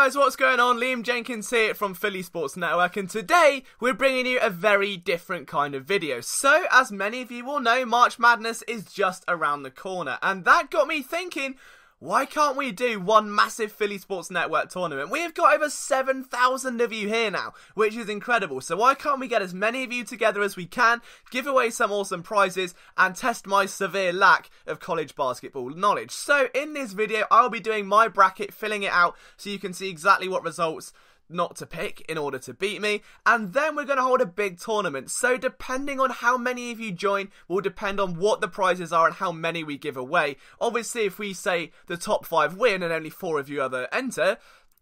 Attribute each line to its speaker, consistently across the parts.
Speaker 1: guys, what's going on? Liam Jenkins here from Philly Sports Network, and today we're bringing you a very different kind of video. So, as many of you will know, March Madness is just around the corner, and that got me thinking, why can't we do one massive Philly Sports Network tournament? We have got over 7,000 of you here now, which is incredible. So why can't we get as many of you together as we can, give away some awesome prizes, and test my severe lack of college basketball knowledge? So in this video, I'll be doing my bracket, filling it out, so you can see exactly what results not to pick in order to beat me, and then we're going to hold a big tournament. So depending on how many of you join will depend on what the prizes are and how many we give away. Obviously, if we say the top 5 win and only 4 of you other enter,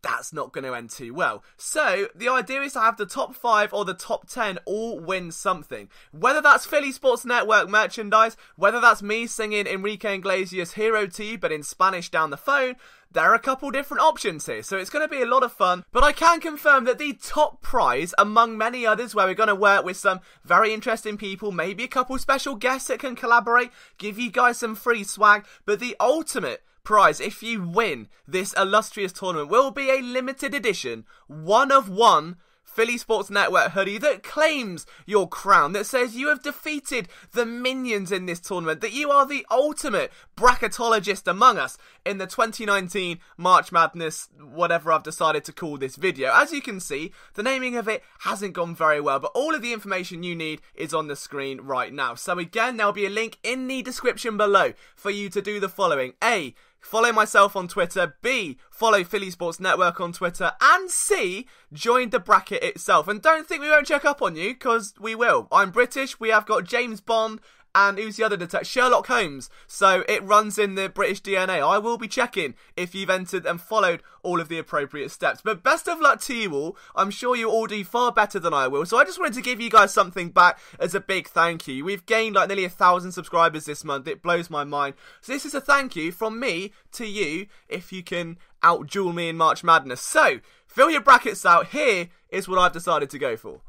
Speaker 1: that's not going to end too well. So, the idea is to have the top 5 or the top 10 all win something. Whether that's Philly Sports Network merchandise, whether that's me singing Enrique Iglesias' Hero to you but in Spanish down the phone, there are a couple different options here, so it's going to be a lot of fun. But I can confirm that the top prize, among many others where we're going to work with some very interesting people, maybe a couple special guests that can collaborate, give you guys some free swag, but the ultimate prize, if you win this illustrious tournament, will be a limited edition, 1-of-1 Philly Sports Network hoodie that claims your crown, that says you have defeated the minions in this tournament, that you are the ultimate bracketologist among us in the 2019 March Madness, whatever I've decided to call this video. As you can see, the naming of it hasn't gone very well, but all of the information you need is on the screen right now. So again, there'll be a link in the description below for you to do the following. A, follow myself on Twitter. B, follow Philly Sports Network on Twitter. And C, join the bracket itself. And don't think we won't check up on you, because we will. I'm British, we have got James Bond, and who's the other detective? Sherlock Holmes. So it runs in the British DNA. I will be checking if you've entered and followed all of the appropriate steps. But best of luck to you all. I'm sure you all do far better than I will. So I just wanted to give you guys something back as a big thank you. We've gained like nearly 1,000 subscribers this month. It blows my mind. So this is a thank you from me to you if you can out-duel me in March Madness. So fill your brackets out. Here is what I've decided to go for.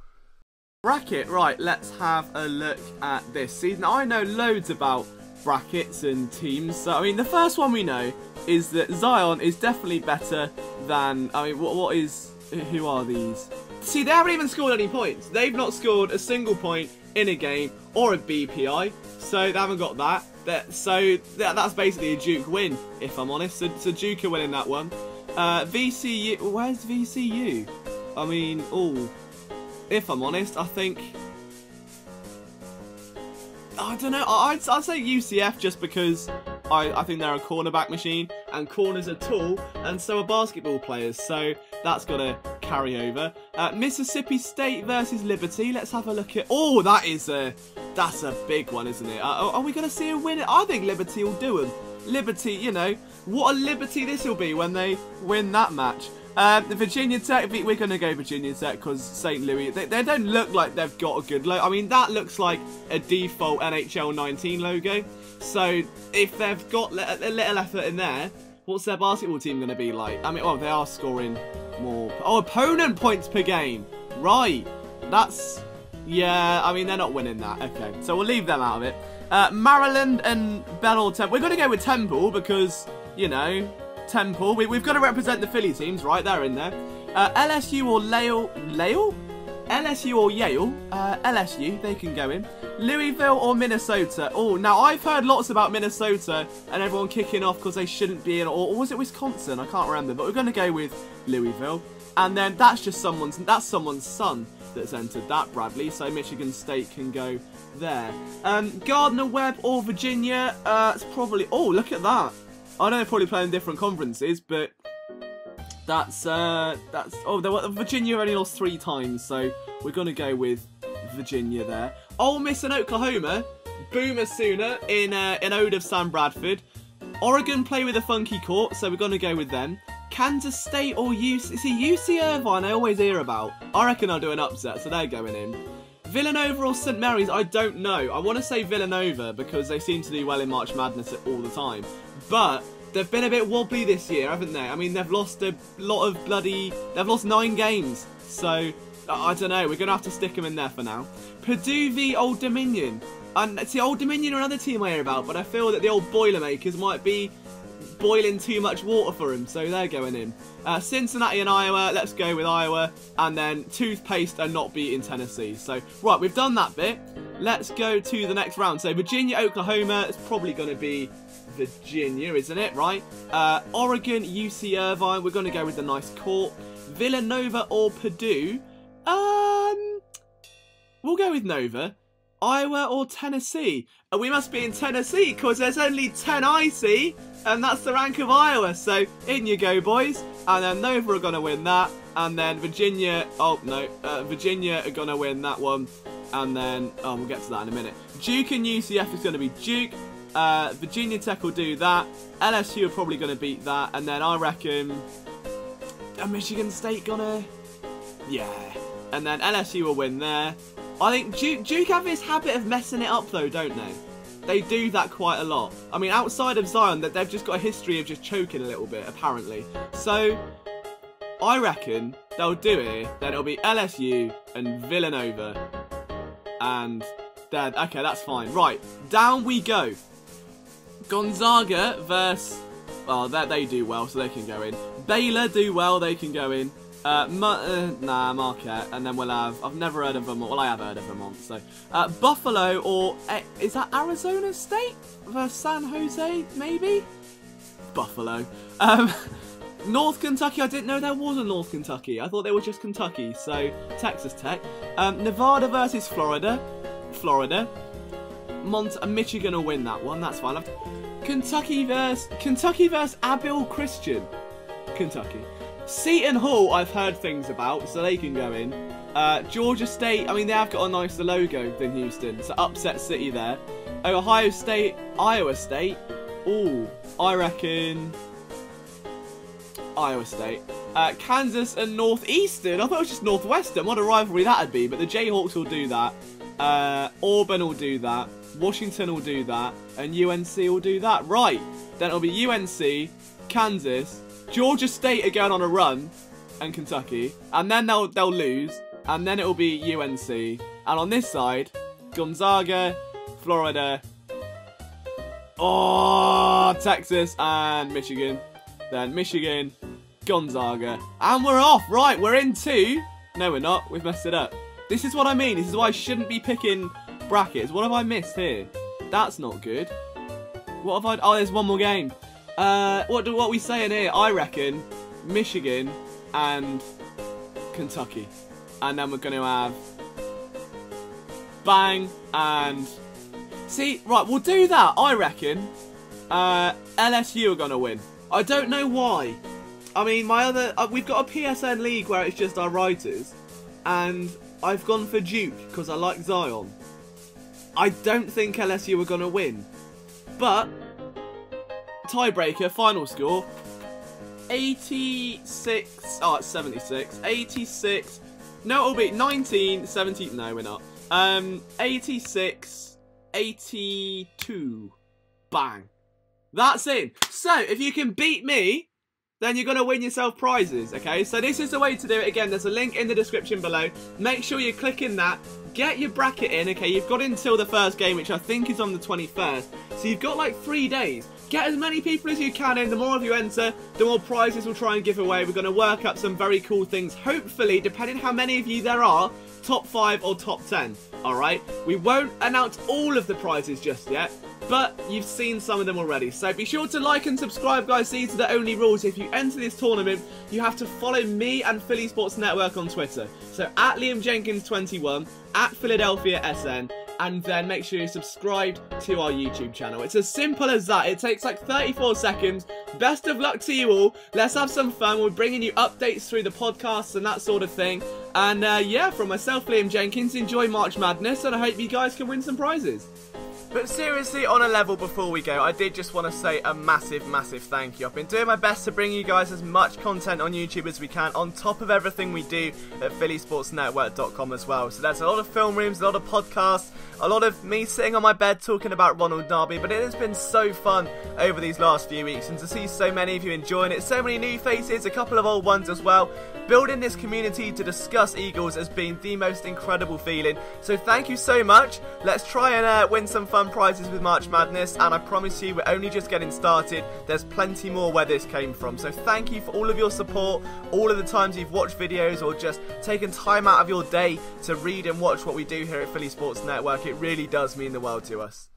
Speaker 1: Bracket, right, let's have a look at this. See, now I know loads about brackets and teams, so I mean the first one we know is that Zion is definitely better than, I mean who are these? See, they haven't even scored any points. They've not scored a single point in a game or a BPI, so they haven't got that. That's basically a Duke win, if I'm honest. So Duke are winning that one. VCU, where's VCU? I mean, if I'm honest, I think, I don't know, I'd say UCF just because I think they're a cornerback machine, and corners are tall, and so are basketball players, so that's got to carry over. Mississippi State versus Liberty, let's have a look at, that's a big one, isn't it? Are we going to see a winner? I think Liberty will do them. Liberty, you know, what a Liberty this will be when they win that match. The Virginia Tech, we're going to go Virginia Tech because St. Louis, they don't look like they've got a good logo. I mean, that looks like a default NHL 19 logo. So, if they've got a little effort in there, what's their basketball team going to be like? I mean, well, they are scoring more. Oh, opponent points per game. Right. Yeah, I mean, they're not winning that. Okay, so we'll leave them out of it. Maryland and Bell or Temple. We're going to go with Temple because, you know, Temple. We've got to represent the Philly teams, right? They're in there. LSU or Yale? LSU or Yale? LSU, they can go in. Louisville or Minnesota? Oh, now I've heard lots about Minnesota and everyone kicking off because they shouldn't be in, or was it Wisconsin? I can't remember, but we're going to go with Louisville. And then that's just someone's son that's entered that, Bradley, so Michigan State can go there. Gardner-Webb or Virginia? It's probably, oh, look at that. I know they're probably playing different conferences, but Virginia only lost 3 times, so we're going to go with Virginia there. Ole Miss and Oklahoma, Boomer Sooner in ode of Sam Bradford. Oregon play with a funky court, so we're going to go with them. Kansas State or UC Irvine, I always hear about. I reckon I'll do an upset, so they're going in. Villanova or St. Mary's, I don't know. I want to say Villanova because they seem to do well in March Madness all the time. But they've been a bit wobbly this year, haven't they? I mean, they've lost a lot of they've lost 9 games. So, I don't know. We're going to have to stick them in there for now. Purdue v Old Dominion. And see, Old Dominion are another team I hear about, but I feel that the old Boilermakers might be boiling too much water for them, so they're going in. Cincinnati and Iowa, let's go with Iowa. And then toothpaste are not beating Tennessee. So, right, we've done that bit. Let's go to the next round. So, Virginia, Oklahoma, it's probably going to be Virginia, isn't it, right? Oregon, UC Irvine, we're going to go with the nice court. Villanova or Purdue? We'll go with Nova. Iowa or Tennessee? We must be in Tennessee because there's only 10 I see, and that's the rank of Iowa. So in you go, boys. And then Nova are going to win that. And then Virginia, oh no, Virginia are going to win that one. And then, oh, we'll get to that in a minute. Duke and UCF is going to be Duke. Virginia Tech will do that. LSU are probably going to beat that. And then I reckon, Michigan State gonna, yeah. And then LSU will win there. I think Duke have this habit of messing it up though, don't they? They do that quite a lot. I mean, outside of Zion, that they've just got a history of just choking a little bit, apparently. So, I reckon they'll do it. Then it'll be LSU and Villanova. And then, okay, that's fine. Right, down we go. Gonzaga versus, well, they do well, so they can go in. Baylor do well, they can go in. Marquette, and then we'll have, I've never heard of them, well I have heard of them, so Buffalo, or is that Arizona State versus San Jose, maybe? Buffalo. North Kentucky, I didn't know there was a North Kentucky, I thought they were just Kentucky, so Texas Tech. Nevada versus Florida, Michigan will win that one, that's fine. Kentucky versus Abilene Christian, Kentucky. Seton Hall, I've heard things about, so they can go in. Georgia State, I mean, they have got a nicer logo than Houston, so upset city there. Ohio State, Iowa State. Ooh, I reckon Iowa State. Kansas and Northeastern, I thought it was just Northwestern, what a rivalry that would be, but the Jayhawks will do that. Auburn will do that. Washington will do that. And UNC will do that. Right, then it'll be UNC, Kansas, Georgia State are going on a run, and Kentucky, and then they'll lose, and then it'll be UNC, and on this side, Gonzaga, Florida, oh, Texas, and Michigan, then Michigan, Gonzaga, and we're off. Right, we're in two. No, we're not. We've messed it up. This is what I mean. This is why I shouldn't be picking brackets. What have I missed here? That's not good. What have I? Oh, there's one more game. What are we saying here? I reckon Michigan and Kentucky. And then we're going to have bang and... See, right, we'll do that. I reckon LSU are going to win. I don't know why. I mean, my other... we've got a PSN league where it's just our writers. And I've gone for Duke because I like Zion. I don't think LSU are going to win. But... tiebreaker, final score, 86, oh, it's 76, 86, no, it'll be 19, 70, no, we're not, 86, 82, bang, that's it. So, if you can beat me, then you're going to win yourself prizes, okay? So this is the way to do it. Again, there's a link in the description below. Make sure you click in that. Get your bracket in, okay? You've got until the first game, which I think is on the 21st. So you've got like 3 days. Get as many people as you can in. The more of you enter, the more prizes we'll try and give away. We're going to work up some very cool things. Hopefully, depending how many of you there are, top 5 or top 10. Alright? We won't announce all of the prizes just yet, but you've seen some of them already. So be sure to like and subscribe, guys. These are the only rules. If you enter this tournament, you have to follow me and Philly Sports Network on Twitter. So at LiamJenkins21, at PhiladelphiaSN, and then make sure you're subscribed to our YouTube channel. It's as simple as that. It takes like 34 seconds. Best of luck to you all. Let's have some fun. We're bringing you updates through the podcasts and that sort of thing. And yeah, from myself, Liam Jenkins, enjoy March Madness, and I hope you guys can win some prizes. But seriously, on a level before we go, I did just want to say a massive, massive thank you. I've been doing my best to bring you guys as much content on YouTube as we can, on top of everything we do at PhillySportsNetwork.com as well. So there's a lot of film rooms, a lot of podcasts, a lot of me sitting on my bed talking about Ronald Darby, but it has been so fun over these last few weeks, and to see so many of you enjoying it, so many new faces, a couple of old ones as well. Building this community to discuss Eagles has been the most incredible feeling, so thank you so much. Let's try and win some fun fun prizes with March Madness, and I promise you we're only just getting started. There's plenty more where this came from. So thank you for all of your support, all of the times you've watched videos or just taken time out of your day to read and watch what we do here at Philly Sports Network. It really does mean the world to us.